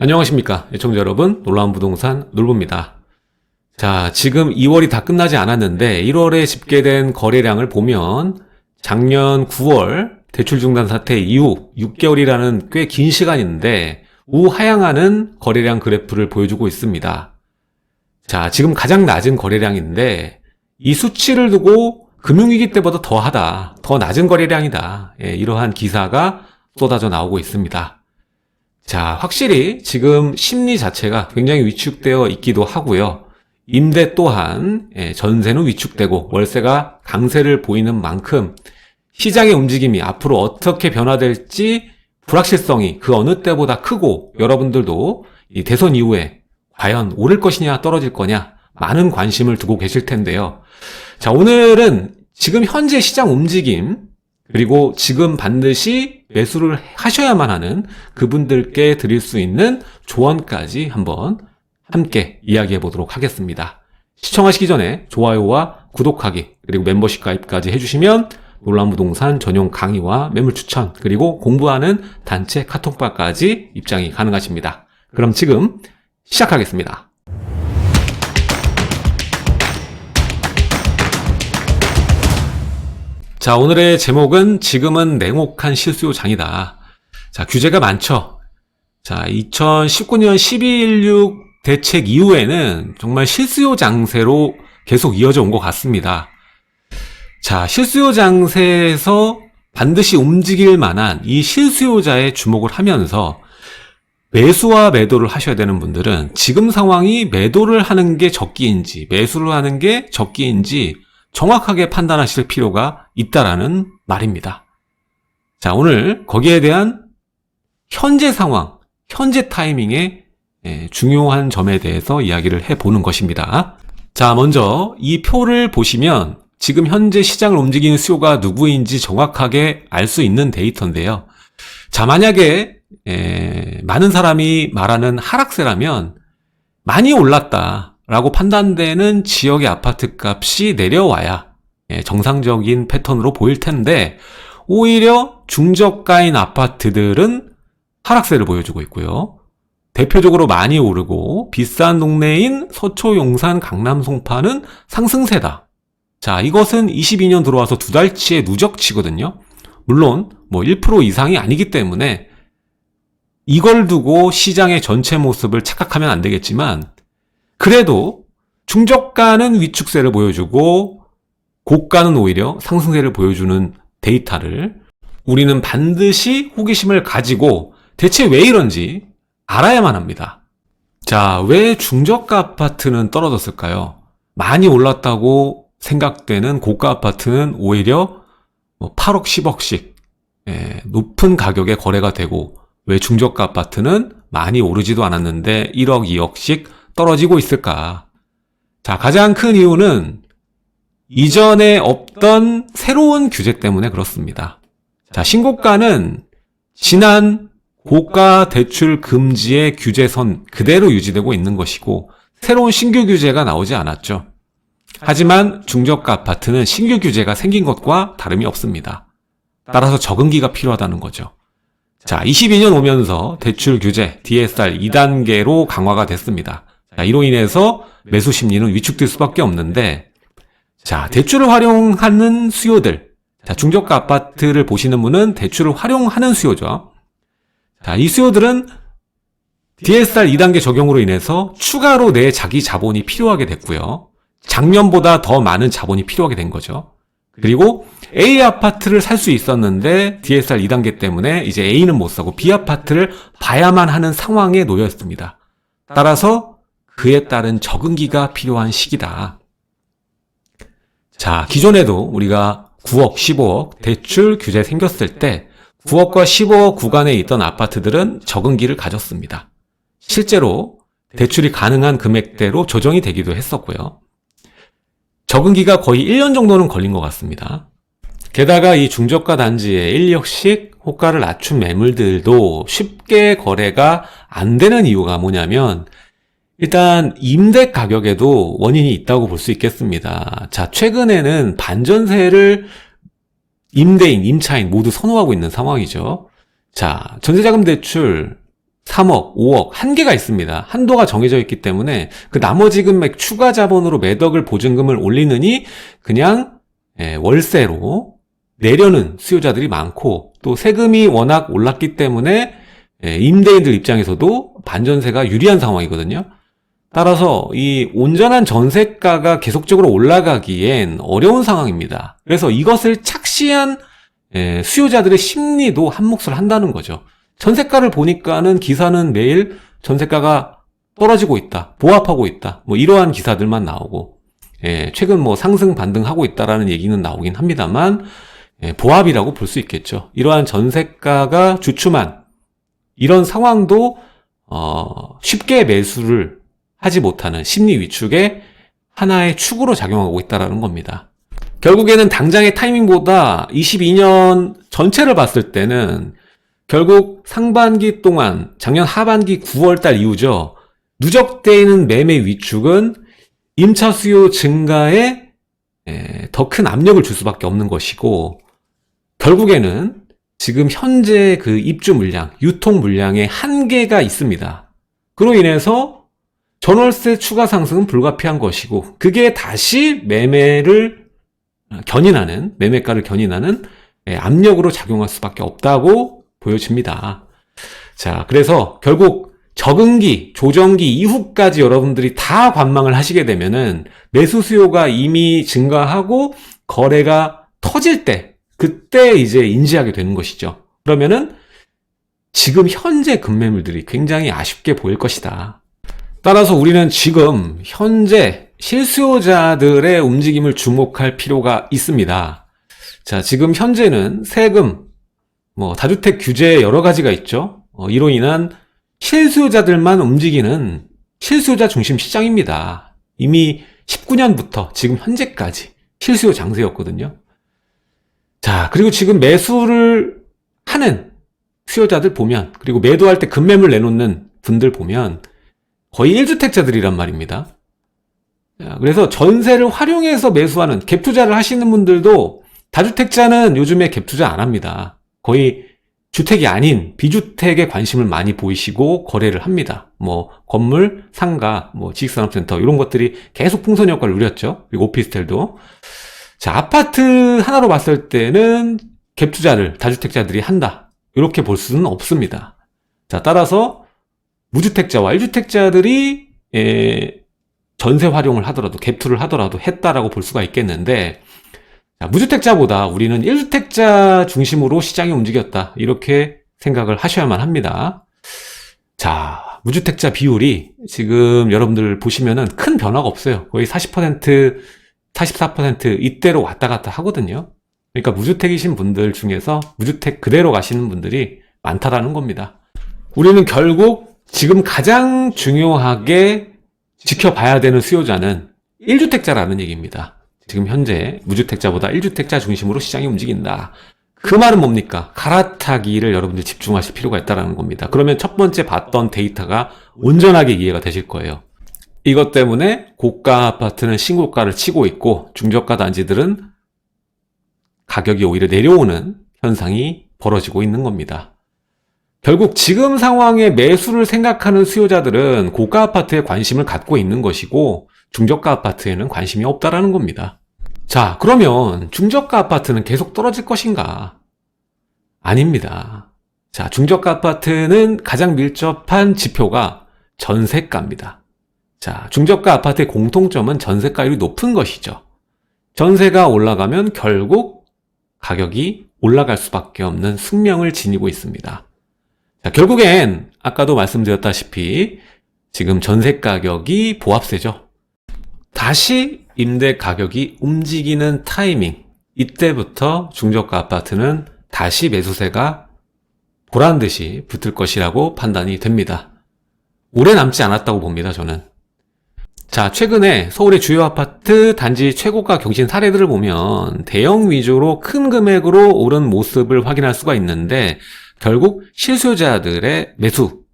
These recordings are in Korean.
안녕하십니까 애청자 여러분, 놀라운 부동산 놀부입니다. 자, 지금 2월이 다 끝나지 않았는데 1월에 집계된 거래량을 보면 작년 9월 대출 중단 사태 이후 6개월이라는 꽤 긴 시간인데 우하향하는 거래량 그래프를 보여주고 있습니다. 자, 지금 가장 낮은 거래량인데 이 수치를 두고 금융위기 때보다 더 낮은 거래량이다. 이러한 기사가 쏟아져 나오고 있습니다. 자, 확실히 지금 심리 자체가 굉장히 위축되어 있기도 하고요. 임대 또한 전세는 위축되고 월세가 강세를 보이는 만큼 시장의 움직임이 앞으로 어떻게 변화될지 불확실성이 그 어느 때보다 크고, 여러분들도 이 대선 이후에 과연 오를 것이냐 떨어질 거냐 많은 관심을 두고 계실 텐데요. 자, 오늘은 지금 현재 시장 움직임, 그리고 지금 반드시 매수를 하셔야만 하는 그분들께 드릴 수 있는 조언까지 한번 함께 이야기해 보도록 하겠습니다. 시청하시기 전에 좋아요와 구독하기, 그리고 멤버십 가입까지 해주시면 놀라운 부동산 전용 강의와 매물 추천, 그리고 공부하는 단체 카톡방까지 입장이 가능하십니다. 그럼 지금 시작하겠습니다. 자, 오늘의 제목은 지금은 냉혹한 실수요장이다. 자, 규제가 많죠. 자, 2019년 12.16 대책 이후에는 정말 실수요 장세로 계속 이어져 온 것 같습니다. 자, 실수요 장세에서 반드시 움직일 만한 이 실수요자에 주목을 하면서 매수와 매도를 하셔야 되는 분들은 지금 상황이 매도를 하는 게 적기인지 매수를 하는 게 적기인지 정확하게 판단하실 필요가 있다라는 말입니다. 자, 오늘 거기에 대한 현재 상황, 현재 타이밍의 중요한 점에 대해서 이야기를 해보는 것입니다. 자, 먼저 이 표를 보시면 지금 현재 시장을 움직이는 수요가 누구인지 정확하게 알 수 있는 데이터인데요. 자, 만약에 많은 사람이 말하는 하락세라면 많이 올랐다 라고 판단되는 지역의 아파트 값이 내려와야 정상적인 패턴으로 보일 텐데, 오히려 중저가인 아파트들은 하락세를 보여주고 있고요. 대표적으로 많이 오르고 비싼 동네인 서초, 용산, 강남, 송파는 상승세다. 자, 이것은 22년 들어와서 두 달치의 누적치거든요. 물론 1% 이상이 아니기 때문에 이걸 두고 시장의 전체 모습을 착각하면 안 되겠지만, 그래도 중저가는 위축세를 보여주고 고가는 오히려 상승세를 보여주는 데이터를 우리는 반드시 호기심을 가지고 대체 왜 이런지 알아야만 합니다. 자, 왜 중저가 아파트는 떨어졌을까요? 많이 올랐다고 생각되는 고가 아파트는 오히려 8억, 10억씩 높은 가격에 거래가 되고, 왜 중저가 아파트는 많이 오르지도 않았는데 1억, 2억씩 떨어지고 있을까? 자, 가장 큰 이유는 이전에 없던 새로운 규제 때문에 그렇습니다. 자, 신고가는 지난 고가 대출 금지의 규제선 그대로 유지되고 있는 것이고, 새로운 신규 규제가 나오지 않았죠. 하지만 중저가 아파트는 신규 규제가 생긴 것과 다름이 없습니다. 따라서 적응기가 필요하다는 거죠. 자, 22년 오면서 대출 규제 DSR 2단계로 강화가 됐습니다. 자, 이로 인해서 매수 심리는 위축될 수밖에 없는데, 자, 대출을 활용하는 수요들. 자, 중저가 아파트를 보시는 분은 대출을 활용하는 수요죠. 자, 이 수요들은 DSR 2단계 적용으로 인해서 추가로 내 자기 자본이 필요하게 됐고요. 작년보다 더 많은 자본이 필요하게 된 거죠. 그리고 A 아파트를 살 수 있었는데 DSR 2단계 때문에 이제 A는 못 사고 B 아파트를 봐야만 하는 상황에 놓여 있습니다. 따라서 그에 따른 적응기가 필요한 시기다. 자, 기존에도 우리가 9억, 15억 대출 규제 생겼을 때 9억과 15억 구간에 있던 아파트들은 적응기를 가졌습니다. 실제로 대출이 가능한 금액대로 조정이 되기도 했었고요. 적응기가 거의 1년 정도는 걸린 것 같습니다. 게다가 이 중저가 단지에 1, 2억씩 호가를 낮춘 매물들도 쉽게 거래가 안 되는 이유가 뭐냐면, 일단 임대 가격에도 원인이 있다고 볼 수 있겠습니다. 자, 최근에는 반전세를 임대인, 임차인 모두 선호하고 있는 상황이죠. 자, 전세자금 대출 3억, 5억 한계가 있습니다. 한도가 정해져 있기 때문에 그 나머지 금액 추가 자본으로 매덕을 보증금을 올리느니 그냥 월세로 내려는 수요자들이 많고, 또 세금이 워낙 올랐기 때문에 임대인들 입장에서도 반전세가 유리한 상황이거든요. 따라서 이 온전한 전세가가 계속적으로 올라가기엔 어려운 상황입니다. 그래서 이것을 착시한 수요자들의 심리도 한몫을 한다는 거죠. 전세가를 보니까는 기사는 매일 전세가가 떨어지고 있다, 보합하고 있다, 뭐 이러한 기사들만 나오고, 최근 뭐 상승 반등하고 있다라는 얘기는 나오긴 합니다만, 보합이라고 볼 수 있겠죠. 이러한 전세가가 주춤한 이런 상황도 쉽게 매수를 하지 못하는 심리 위축의 하나의 축으로 작용하고 있다는 겁니다. 결국에는 당장의 타이밍보다 22년 전체를 봤을 때는 결국 상반기 동안 작년 하반기 9월달 이후죠. 누적되어 있는 매매 위축은 임차 수요 증가에 더 큰 압력을 줄 수밖에 없는 것이고, 결국에는 지금 현재 그 입주 물량, 유통 물량에 한계가 있습니다. 그로 인해서 전월세 추가 상승은 불가피한 것이고, 그게 다시 매매를 견인하는, 매매가를 견인하는 압력으로 작용할 수밖에 없다고 보여집니다. 자, 그래서 결국 적응기, 조정기 이후까지 여러분들이 다 관망을 하시게 되면은 매수 수요가 이미 증가하고 거래가 터질 때, 그때 이제 인지하게 되는 것이죠. 그러면은 지금 현재 급매물들이 굉장히 아쉽게 보일 것이다. 따라서 우리는 지금 현재 실수요자들의 움직임을 주목할 필요가 있습니다. 자, 지금 현재는 세금, 다주택 규제 여러 가지가 있죠. 이로 인한 실수요자들만 움직이는 실수요자 중심 시장입니다. 이미 19년부터 지금 현재까지 실수요 장세였거든요. 자, 그리고 지금 매수를 하는 수요자들 보면, 그리고 매도할 때 급매물 내놓는 분들 보면 거의 1주택자들이란 말입니다. 자, 그래서 전세를 활용해서 매수하는 갭 투자를 하시는 분들도, 다주택자는 요즘에 갭 투자 안 합니다. 거의 주택이 아닌 비주택에 관심을 많이 보이시고 거래를 합니다. 건물, 상가, 지식산업센터 이런 것들이 계속 풍선 효과를 누렸죠. 그리고 오피스텔도. 자, 아파트 하나로 봤을 때는 갭 투자를 다주택자들이 한다, 이렇게 볼 수는 없습니다. 자, 따라서 무주택자와 1주택자들이 전세 활용을 하더라도, 갭 투를 하더라도 했다라고 볼 수가 있겠는데, 자, 무주택자보다 우리는 1주택자 중심으로 시장이 움직였다, 이렇게 생각을 하셔야만 합니다. 자, 무주택자 비율이 지금 여러분들 보시면은 큰 변화가 없어요. 거의 40%, 44% 이때로 왔다 갔다 하거든요. 그러니까 무주택이신 분들 중에서 무주택 그대로 가시는 분들이 많다라는 겁니다. 우리는 결국 지금 가장 중요하게 지켜봐야 되는 수요자는 1주택자라는 얘기입니다. 지금 현재 무주택자보다 1주택자 중심으로 시장이 움직인다. 그 말은 뭡니까? 갈아타기를 여러분들 집중하실 필요가 있다는 겁니다. 그러면 첫 번째 봤던 데이터가 온전하게 이해가 되실 거예요. 이것 때문에 고가 아파트는 신고가를 치고 있고, 중저가 단지들은 가격이 오히려 내려오는 현상이 벌어지고 있는 겁니다. 결국 지금 상황에 매수를 생각하는 수요자들은 고가 아파트에 관심을 갖고 있는 것이고, 중저가 아파트에는 관심이 없다라는 겁니다. 자, 그러면 중저가 아파트는 계속 떨어질 것인가? 아닙니다. 자, 중저가 아파트는 가장 밀접한 지표가 전세가입니다. 자, 중저가 아파트의 공통점은 전세가율이 높은 것이죠. 전세가 올라가면 결국 가격이 올라갈 수밖에 없는 숙명을 지니고 있습니다. 자, 결국엔 아까도 말씀드렸다시피 지금 전세 가격이 보합세죠. 다시 임대 가격이 움직이는 타이밍, 이때부터 중저가 아파트는 다시 매수세가 보란듯이 붙을 것이라고 판단이 됩니다. 오래 남지 않았다고 봅니다, 저는. 자, 최근에 서울의 주요 아파트 단지 최고가 경신 사례들을 보면 대형 위주로 큰 금액으로 오른 모습을 확인할 수가 있는데, 결국 실수요자들의 매수,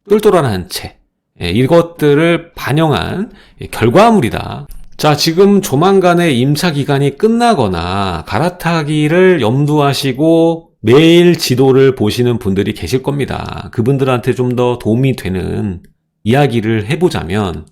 똘똘한 채, 이것들을 반영한 결과물이다. 자, 지금 조만간에 임차 기간이 끝나거나 갈아타기를 염두하시고 매일 지도를 보시는 분들이 계실 겁니다. 그분들한테 좀 더 도움이 되는 이야기를 해보자면,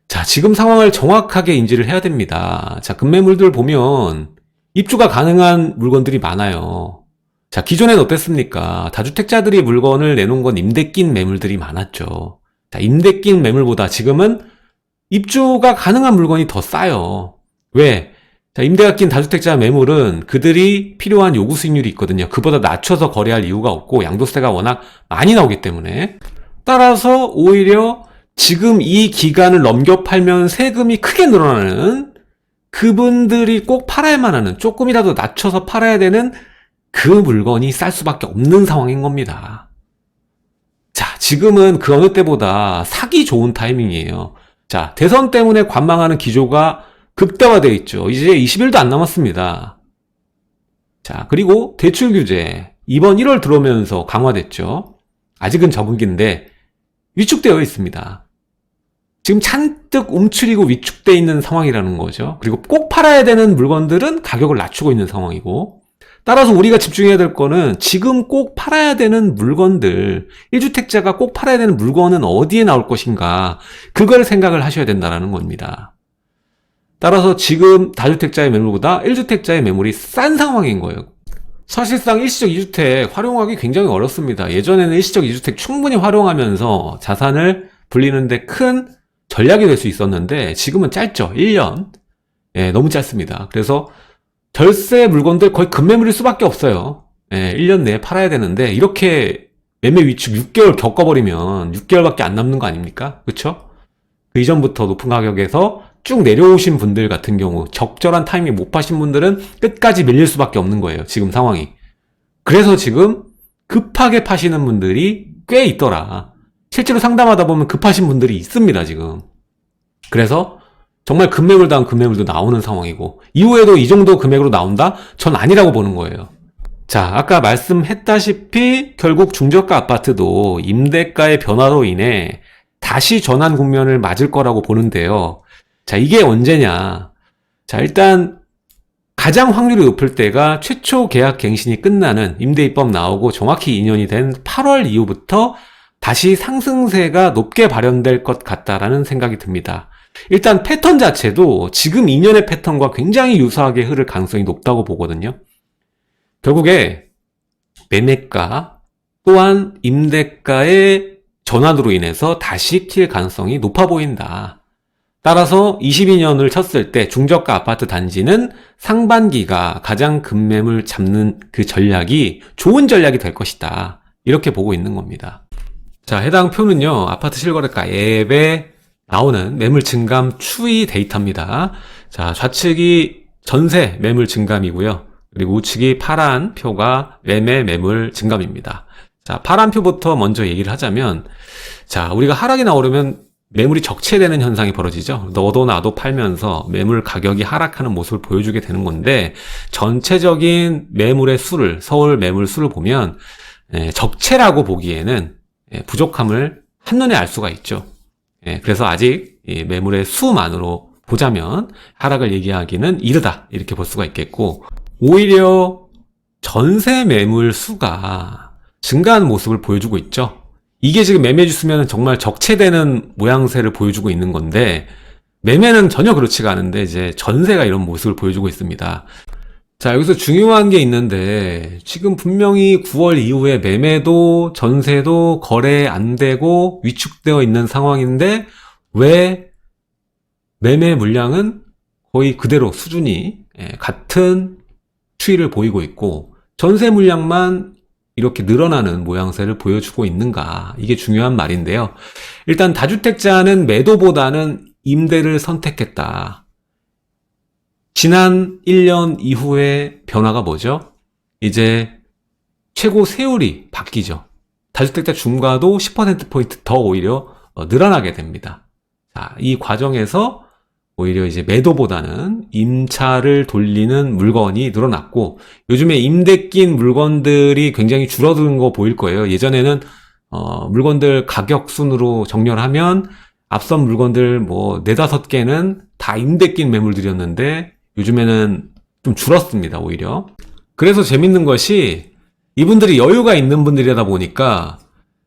자, 지금 상황을 정확하게 인지를 해야 됩니다. 자, 급매물들 보면 입주가 가능한 물건들이 많아요. 자, 기존엔 어땠습니까? 다주택자들이 물건을 내놓은 건 임대 낀 매물들이 많았죠. 자, 임대 낀 매물보다 지금은 입주가 가능한 물건이 더 싸요. 왜? 자, 임대가 낀 다주택자 매물은 그들이 필요한 요구 수익률이 있거든요. 그보다 낮춰서 거래할 이유가 없고 양도세가 워낙 많이 나오기 때문에. 따라서 오히려 지금 이 기간을 넘겨 팔면 세금이 크게 늘어나는 그분들이 꼭 팔아야만 하는, 조금이라도 낮춰서 팔아야 되는 그 물건이 쌀 수밖에 없는 상황인 겁니다. 자, 지금은 그 어느 때보다 사기 좋은 타이밍이에요. 자, 대선 때문에 관망하는 기조가 극대화되어 있죠. 이제 20일도 안 남았습니다. 자, 그리고 대출 규제 이번 1월 들어오면서 강화됐죠. 아직은 적응기인데 위축되어 있습니다. 지금 잔뜩 움츠리고 위축되어 있는 상황이라는 거죠. 그리고 꼭 팔아야 되는 물건들은 가격을 낮추고 있는 상황이고, 따라서 우리가 집중해야 될 거는 지금 꼭 팔아야 되는 물건들, 1주택자가 꼭 팔아야 되는 물건은 어디에 나올 것인가, 그걸 생각을 하셔야 된다는 겁니다. 따라서 지금 다주택자의 매물보다 1주택자의 매물이 싼 상황인 거예요. 사실상 일시적 2주택 활용하기 굉장히 어렵습니다. 예전에는 일시적 2주택 충분히 활용하면서 자산을 불리는데 큰 전략이 될 수 있었는데 지금은 짧죠. 1년. 예, 너무 짧습니다. 그래서 절세 물건들 거의 급매물일 수밖에 없어요. 예, 1년 내에 팔아야 되는데 이렇게 매매 위축 6개월 겪어버리면 6개월밖에 안 남는 거 아닙니까? 그쵸? 그 이전부터 높은 가격에서 쭉 내려오신 분들 같은 경우 적절한 타이밍에 못 파신 분들은 끝까지 밀릴 수밖에 없는 거예요. 지금 상황이. 그래서 지금 급하게 파시는 분들이 꽤 있더라. 실제로 상담하다 보면 급하신 분들이 있습니다, 지금. 그래서 정말 급매물 다음 급매물도 나오는 상황이고, 이후에도 이 정도 금액으로 나온다? 전 아니라고 보는 거예요. 자, 아까 말씀했다시피 결국 중저가 아파트도 임대가의 변화로 인해 다시 전환 국면을 맞을 거라고 보는데요. 자, 이게 언제냐. 자, 일단 가장 확률이 높을 때가 최초 계약 갱신이 끝나는 임대입법 나오고 정확히 2년이 된 8월 이후부터 다시 상승세가 높게 발현될 것 같다라는 생각이 듭니다. 일단 패턴 자체도 지금 2년의 패턴과 굉장히 유사하게 흐를 가능성이 높다고 보거든요. 결국에 매매가 또한 임대가의 전환으로 인해서 다시 튈 가능성이 높아 보인다. 따라서 22년을 쳤을 때 중저가 아파트 단지는 상반기가 가장 급매물 잡는 그 전략이 좋은 전략이 될 것이다. 이렇게 보고 있는 겁니다. 자, 해당 표는요, 아파트 실거래가 앱에 나오는 매물 증감 추이 데이터입니다. 자, 좌측이 전세 매물 증감이고요. 그리고 우측이 파란 표가 매매 매물 증감입니다. 자, 파란 표부터 먼저 얘기를 하자면, 자, 우리가 하락이 나오려면 매물이 적체되는 현상이 벌어지죠. 너도 나도 팔면서 매물 가격이 하락하는 모습을 보여주게 되는 건데, 전체적인 매물의 수를, 서울 매물 수를 보면 적체라고 보기에는 부족함을 한눈에 알 수가 있죠. 그래서 아직 매물의 수만으로 보자면 하락을 얘기하기는 이르다, 이렇게 볼 수가 있겠고, 오히려 전세 매물 수가 증가하는 모습을 보여주고 있죠. 이게 지금 매매 주수면 정말 적체되는 모양새를 보여주고 있는 건데, 매매는 전혀 그렇지가 않은데 이제 전세가 이런 모습을 보여주고 있습니다. 자, 여기서 중요한 게 있는데, 지금 분명히 9월 이후에 매매도 전세도 거래 안 되고 위축되어 있는 상황인데, 왜 매매 물량은 거의 그대로 수준이 같은 추이를 보이고 있고, 전세 물량만 이렇게 늘어나는 모양새를 보여주고 있는가, 이게 중요한 말인데요. 일단 다주택자는 매도보다는 임대를 선택했다. 지난 1년 이후의 변화가 뭐죠? 이제 최고 세율이 바뀌죠. 다주택자 중과도 10%포인트 더 오히려 늘어나게 됩니다. 자, 이 과정에서 오히려 이제 매도보다는 임차를 돌리는 물건이 늘어났고, 요즘에 임대 낀 물건들이 굉장히 줄어드는 거 보일 거예요. 예전에는 물건들 가격 순으로 정렬하면 앞선 물건들 뭐 4-5개는 다 임대 낀 매물들이었는데 요즘에는 좀 줄었습니다, 오히려. 그래서 재밌는 것이 이분들이 여유가 있는 분들이다 보니까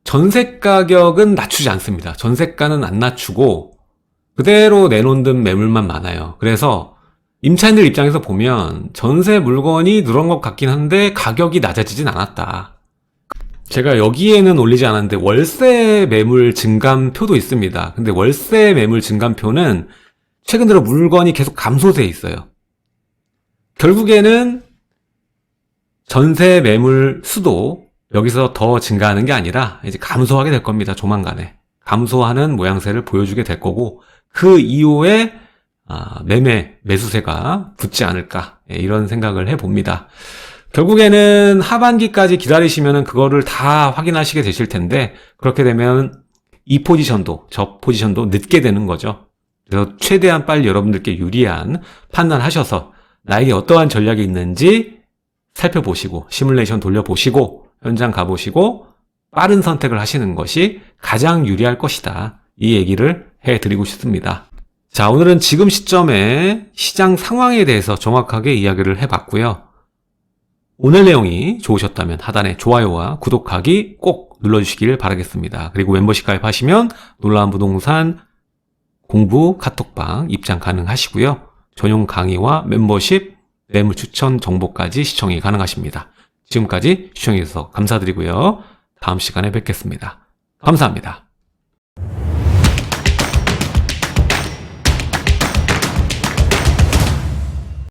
전세 가격은 낮추지 않습니다. 전세가는 안 낮추고 그대로 내놓는 매물만 많아요. 그래서 임차인들 입장에서 보면 전세 물건이 늘어난 것 같긴 한데 가격이 낮아지진 않았다. 제가 여기에는 올리지 않았는데 월세 매물 증감표도 있습니다. 근데 월세 매물 증감표는 최근 들어 물건이 계속 감소세에 있어요. 결국에는 전세 매물 수도 여기서 더 증가하는 게 아니라 이제 감소하게 될 겁니다. 조만간에. 감소하는 모양새를 보여주게 될 거고 그 이후에 매수세가 붙지 않을까 이런 생각을 해봅니다. 결국에는 하반기까지 기다리시면 그거를 다 확인하시게 되실 텐데 그렇게 되면 이 포지션도 저 포지션도 늦게 되는 거죠. 그래서 최대한 빨리 여러분들께 유리한 판단하셔서 나에게 어떠한 전략이 있는지 살펴보시고 시뮬레이션 돌려보시고 현장 가보시고 빠른 선택을 하시는 것이 가장 유리할 것이다. 이 얘기를 해드리고 싶습니다. 자, 오늘은 지금 시점에 시장 상황에 대해서 정확하게 이야기를 해봤고요. 오늘 내용이 좋으셨다면 하단에 좋아요와 구독하기 꼭 눌러주시길 바라겠습니다. 그리고 멤버십 가입하시면 놀라운 부동산 공부 카톡방 입장 가능하시고요. 전용 강의와 멤버십, 매물 추천 정보까지 시청이 가능하십니다. 지금까지 시청해주셔서 감사드리고요. 다음 시간에 뵙겠습니다. 감사합니다.